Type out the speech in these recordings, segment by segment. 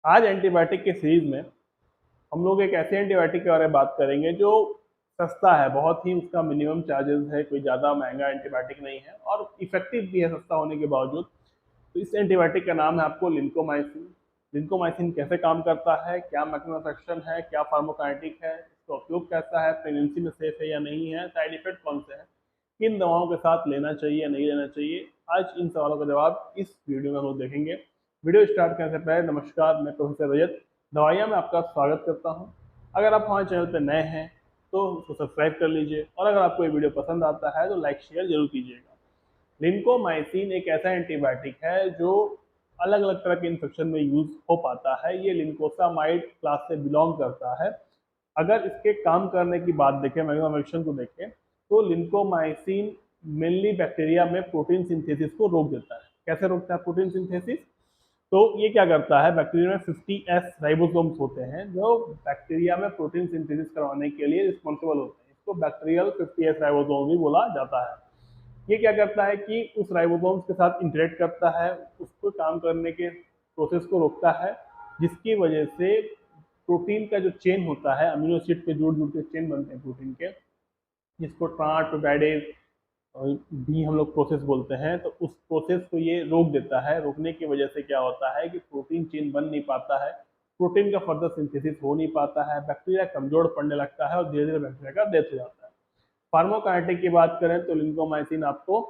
आज एंटीबायोटिक की सीरीज में हम लोग एक ऐसे एंटीबायोटिक के बारे में बात करेंगे जो सस्ता है, बहुत ही उसका मिनिमम चार्जेस है, कोई ज़्यादा महंगा एंटीबायोटिक नहीं है और इफेक्टिव भी है सस्ता होने के बावजूद। तो इस एंटीबायोटिक का नाम है आपको लिंकोमाइसिन। लिंकोमाइसिन कैसे काम करता है, क्या मैकेनिज्म ऑफ एक्शन है, क्या फार्माकोकाइनेटिक है, इसका उपयोग कैसा है, प्रेगनेंसी में सेफ है या नहीं है, साइड इफेक्ट कौन से हैं, किन दवाओं के साथ लेना चाहिए या नहीं लेना चाहिए, आज इन सवालों का जवाब इस वीडियो में हम लोग देखेंगे। वीडियो स्टार्ट करने से पहले नमस्कार, मैं प्रोफेसर रजत दवाइयाँ में आपका स्वागत करता हूँ। अगर आप हमारे चैनल पर नए हैं तो उसको सब्सक्राइब कर लीजिए और अगर आपको ये वीडियो पसंद आता है तो लाइक शेयर जरूर कीजिएगा। लिंकोमाइसिन एक ऐसा एंटीबायोटिक है जो अलग अलग तरह के इन्फेक्शन में यूज हो पाता है। ये लिंकोसामाइड क्लास से बिलोंग करता है। अगर इसके काम करने की बात देखें, मैकेनिज्म ऑफ एक्शन को देखें, तो लिंकोमाइसिन मेनली बैक्टीरिया में प्रोटीन सिंथेसिस को रोक देता है। कैसे रोकता है प्रोटीन सिंथेसिस? तो ये क्या करता है, बैक्टीरिया में 50S राइबोसोम्स होते हैं जो बैक्टीरिया में प्रोटीन सिंथेसिस करवाने के लिए रिस्पॉन्सिबल होते हैं। इसको बैक्टीरियल 50S राइबोसोम भी बोला जाता है। ये क्या करता है कि उस राइबोसोम्स के साथ इंटरेक्ट करता है, उसको काम करने के प्रोसेस को रोकता है, जिसकी वजह से प्रोटीन का जो चेन होता है, अमीनो एसिड के जुड़ जुड़ के चेन बनते हैं प्रोटीन के, जिसको ट्रांसपेप्टाइडेज भी हम लोग प्रोसेस बोलते हैं। तो उस प्रोसेस को ये रोक देता है। रोकने की वजह से क्या होता है कि प्रोटीन चेन बन नहीं पाता है, प्रोटीन का फर्दर सिंथेसिस हो नहीं पाता है, बैक्टीरिया कमजोर पड़ने लगता है और धीरे धीरे बैक्टीरिया का डेथ हो जाता है। फार्माकोकाइनेटिक की बात करें तो लिंकोमाइसिन आपको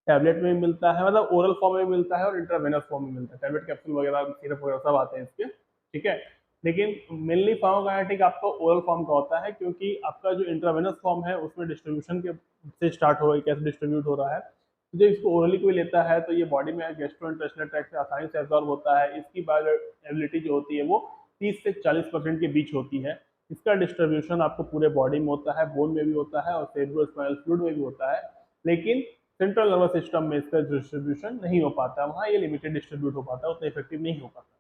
टैबलेट में भी मिलता है, मतलब ओरल फॉर्म में भी मिलता है और इंट्रावेनस फॉर्म में मिलता है। टैबलेट कैप्सूल वगैरह सिरप वगैरह सब आते हैं इसके, ठीक है। लेकिन मेनली फार्माकोकाइनेटिक आपको ओरल फॉर्म का होता है, क्योंकि आपका जो इंट्रावेनस फॉर्म है उसमें डिस्ट्रीब्यूशन के से स्टार्ट हो, कैसे डिस्ट्रीब्यूट हो रहा है। तो जब इसको ओरली कोई लेता है तो ये बॉडी में गैस्ट्रोइंटेस्टिनल ट्रैक्ट से आसानी से एब्जॉर्ब होता है। इसकी बायोअवेलेबिलिटी जो होती है वो 30 से 40% के बीच होती है। इसका डिस्ट्रीब्यूशन आपको पूरे बॉडी में होता है, बोन में भी होता है और सेरेब्रोस्पाइनल फ्लूइड में भी होता है। लेकिन सेंट्रल नर्वस सिस्टम में इसका डिस्ट्रीब्यूशन नहीं हो पाता, वहाँ ये लिमिटेड डिस्ट्रीब्यूट हो पाता है, उतना इफेक्टिव नहीं हो पाता।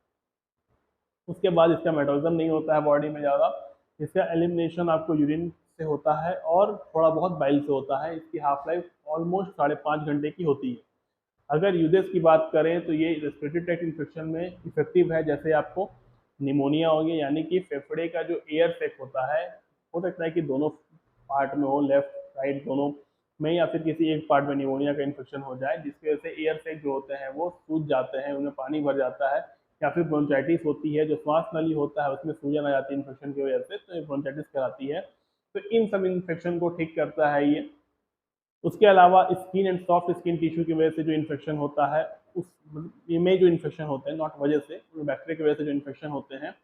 उसके बाद इसका मेटाबॉलिज्म नहीं होता है बॉडी में ज़्यादा। इसका एलिमिनेशन आपको यूरिन से होता है और थोड़ा बहुत बाइल से होता है। इसकी हाफ लाइफ ऑलमोस्ट 5.5 घंटे की होती है। अगर यूजेस की बात करें तो ये रेस्पिरेटरी ट्रैक्ट इन्फेक्शन में इफेक्टिव है। जैसे आपको निमोनिया हो गया, यानी कि फेफड़े का जो एयर सेक होता है, हो सकता है कि दोनों पार्ट में हो, लेफ्ट राइट दोनों में, या फिर किसी एक पार्ट में निमोनिया का इन्फेक्शन हो जाए जिसकी वजह से एयर सेक जो होते हैं वो सूज जाते हैं, उनमें पानी भर जाता है, या फिर ब्रोंचाइटिस होती है, जो श्वास नली होता है उसमें सूजन आ जाती है इन्फेक्शन की वजह से, तो ये ब्रोंचाइटिस कहलाती है। तो इन सब इन्फेक्शन को ठीक करता है ये। उसके अलावा skin and soft skin tissue की वजह से जो इन्फेक्शन होता है, उस में जो इन्फेक्शन होते हैं, नॉट वजह से, बैक्टीरिया की वजह से जो इन्फेक्शन होते हैं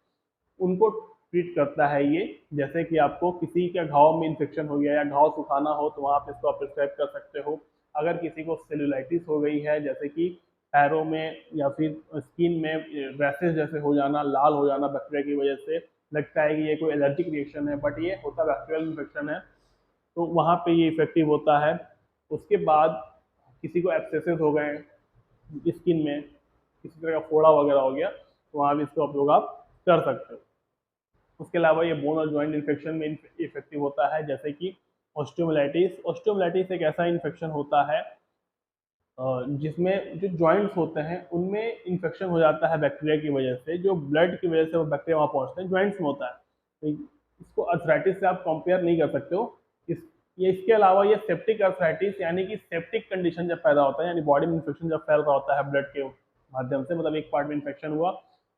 उनको ट्रीट करता है ये। जैसे कि आपको किसी के घाव में इन्फेक्शन हो गया या घाव सुखाना हो तो वहाँ पे इसको आप प्रिस्क्राइब कर सकते हो। अगर किसी को सेलुलाइटिस हो गई है, जैसे कि पैरों में या फिर स्किन में रैसेस जैसे हो जाना, लाल हो जाना बैक्टीरिया की वजह से, लगता है कि ये कोई एलर्जिक रिएक्शन है, बट ये होता बैक्टीरियल इन्फेक्शन है, तो वहाँ पे ये इफेक्टिव होता है। उसके बाद किसी को एब्सेसेस हो गए स्किन में, किसी तरह का फोड़ा वगैरह हो गया, तो वहाँ भी इसका उपयोग आप कर सकते हो। उसके अलावा ये बोन और जॉइंट इन्फेक्शन में इफेक्टिव होता है, जैसे कि ऑस्टियोमाइलिटिस। ऑस्टियोमाइलिटिस एक ऐसा इन्फेक्शन होता है जिसमें जो जॉइंट्स होते हैं उनमें इन्फेक्शन हो जाता है बैक्टीरिया की वजह से, जो ब्लड की वजह से वो बैक्टीरिया वहाँ पहुँचते हैं, जॉइंट्स में होता है। तो इसको अर्थराइटिस से आप कंपेयर नहीं कर सकते हो। इसके अलावा ये सेप्टिक अर्थराइटिस, यानी कि सेप्टिक कंडीशन जब पैदा होता है, यानी बॉडी में इन्फेक्शन जब फैल रहा होता है ब्लड के माध्यम से, मतलब एक पार्ट में इन्फेक्शन हुआ,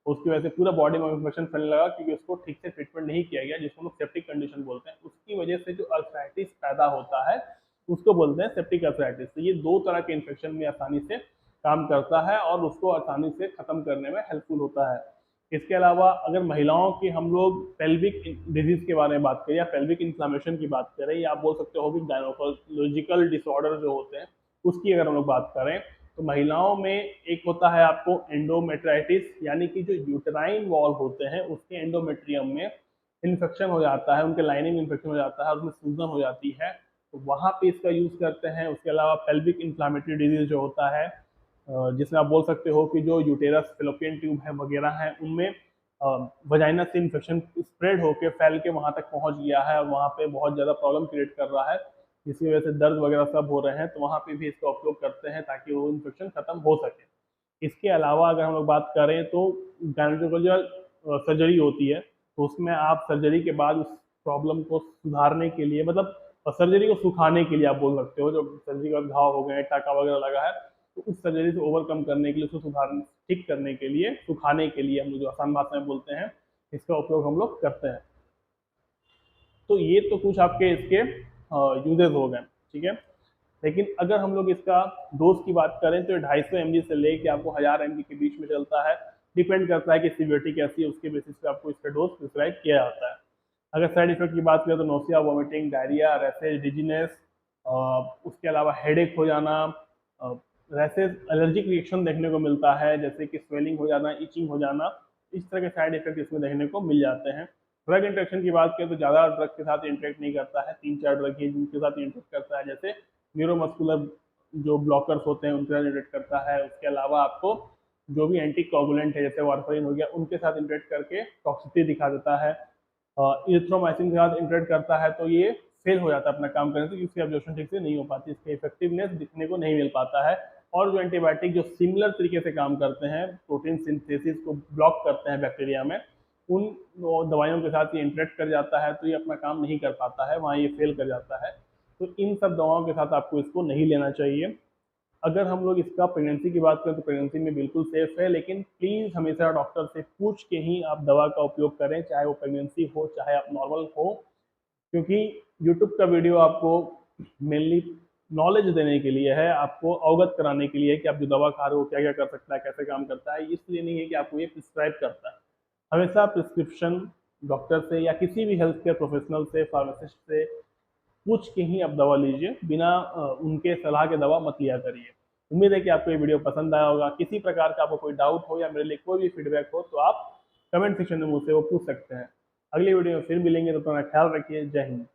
उसकी वजह से पूरा बॉडी में इन्फेक्शन फैलने लगा क्योंकि उसको ठीक से ट्रीटमेंट नहीं किया गया, जिसको हम लोग सेप्टिक कंडीशन बोलते हैं। उसकी वजह से जो अर्थराइटिस पैदा होता है उसको बोलते हैं सेप्टिक अर्थराइटिस। तो ये दो तरह के इन्फेक्शन में आसानी से काम करता है और उसको आसानी से खत्म करने में हेल्पफुल होता है। इसके अलावा अगर महिलाओं की हम लोग पेल्विक डिजीज के बारे में बात करें या पेल्विक इन्फ्लामेशन की बात करें, या आप बोल सकते हो कि गायनोकोलॉजिकल डिसऑर्डर जो होते हैं उसकी अगर हम लोग बात करें, तो महिलाओं में एक होता है आपको एंडोमेट्राइटिस, यानी कि जो यूटेराइन वॉल होते हैं उसके एंडोमेट्रियम में इन्फेक्शन हो जाता है, उनके लाइनिंग इन्फेक्शन हो जाता है और उसमें सूजन हो जाती है, तो वहाँ पे इसका यूज़ करते हैं। उसके अलावा पेल्विक इन्फ्लामेटरी डिजीज जो होता है, जिसमें आप बोल सकते हो कि जो यूटेरस फेलोपियन ट्यूब है वगैरह है उनमें वजाइना से इन्फेक्शन स्प्रेड होकर फैल के वहाँ तक पहुँच गया है और वहाँ पे बहुत ज़्यादा प्रॉब्लम क्रिएट कर रहा है, जिसकी वजह से दर्द वगैरह सब हो रहे हैं, तो वहाँ पे भी इसका उपयोग करते हैं ताकि वो इन्फेक्शन खत्म हो सके। इसके अलावा अगर हम लोग बात करें तो गायनेकोलॉजिकल सर्जरी होती है, तो उसमें आप सर्जरी के बाद उस प्रॉब्लम को सुधारने के लिए, मतलब सर्जरी को सुखाने के लिए आप बोल सकते हो, जो सर्जरी का घाव हो गए, टाका वगैरह लगा है, तो उस सर्जरी से ओवरकम करने के लिए, उसको सुधारने, ठीक करने के लिए, सुखाने के लिए हम लोग जो आसान भाषा में बोलते हैं, इसका उपयोग हम लोग करते हैं। तो ये तो कुछ आपके इसके यूजेस हो गए, ठीक है। लेकिन अगर हम लोग इसका डोज की बात करें तो 250 mg से लेके आपको 1000 mg के बीच में चलता है। डिपेंड करता है कि सीवियरिटी कैसी है, उसके बेसिस पे आपको इसका डोज प्रिस्क्राइब किया जाता है। अगर साइड इफेक्ट की बात करें तो nausea, vomiting, diarrhoea, rashes, dizziness, उसके अलावा हेडेक हो जाना, रैसेज, एलर्जिक रिएक्शन देखने को मिलता है, जैसे कि स्वेलिंग हो जाना, इचिंग हो जाना, इस तरह के साइड इफेक्ट इसमें देखने को मिल जाते हैं। ड्रग इंटरेक्शन की बात करें तो ज़्यादा ड्रग के साथ इंटरेक्ट नहीं करता है, 3-4 ड्रग ही जिनके साथ इंटरेक्ट करता है, जैसे न्यूरोमस्कुलर जो ब्लॉकर्स होते हैं उनके साथ इंटरेक्ट करता है। उसके अलावा आपको जो भी एंटी कोगुलेंट है जैसे वारफरीन हो गया, उनके साथ इंटरेक्ट करके टॉक्सिसिटी दिखा देता है। इरिथ्रोमाइसिन के साथ इंटरेक्ट करता है तो ये फेल हो जाता है अपना काम करने से, क्योंकि एब्जॉर्प्शन ठीक से नहीं हो पाती, इसका इफेक्टिवनेस दिखने को नहीं मिल पाता है। और जो एंटीबायोटिक जो सिमिलर तरीके से काम करते हैं, प्रोटीन सिंथेसिस को ब्लॉक करते हैं बैक्टीरिया में, उन दवाइयों के साथ ये इंटरेक्ट कर जाता है, तो ये अपना काम नहीं कर पाता है, वहाँ ये फेल कर जाता है। तो इन सब दवाओं के साथ आपको इसको नहीं लेना चाहिए। अगर हम लोग इसका प्रेगनेंसी की बात करें तो प्रेगनेंसी में बिल्कुल सेफ है, लेकिन प्लीज़ हमेशा डॉक्टर से पूछ के ही आप दवा का उपयोग करें, चाहे वो प्रेगनेंसी हो, चाहे आप नॉर्मल हो। क्योंकि यूट्यूब का वीडियो आपको मेनली नॉलेज देने के लिए है, आपको अवगत कराने के लिए है कि आप जो दवा खा रहे हो क्या क्या कर सकता है, कैसे काम करता है, इसलिए नहीं है कि आपको ये प्रिस्क्राइब करता है। हमेशा प्रिस्क्रिप्शन डॉक्टर से या किसी भी हेल्थ केयर प्रोफेशनल से, फार्मासिस्ट से पूछ के ही आप दवा लीजिए, बिना उनके सलाह के दवा मत लिया करिए। उम्मीद है कि आपको ये वीडियो पसंद आया होगा। किसी प्रकार का आपको कोई डाउट हो या मेरे लिए कोई भी फीडबैक हो तो आप कमेंट सेक्शन में मुझसे वो पूछ सकते हैं। अगली वीडियो में फिर मिलेंगे, तो अपना ख्याल रखिए। जय हिंद।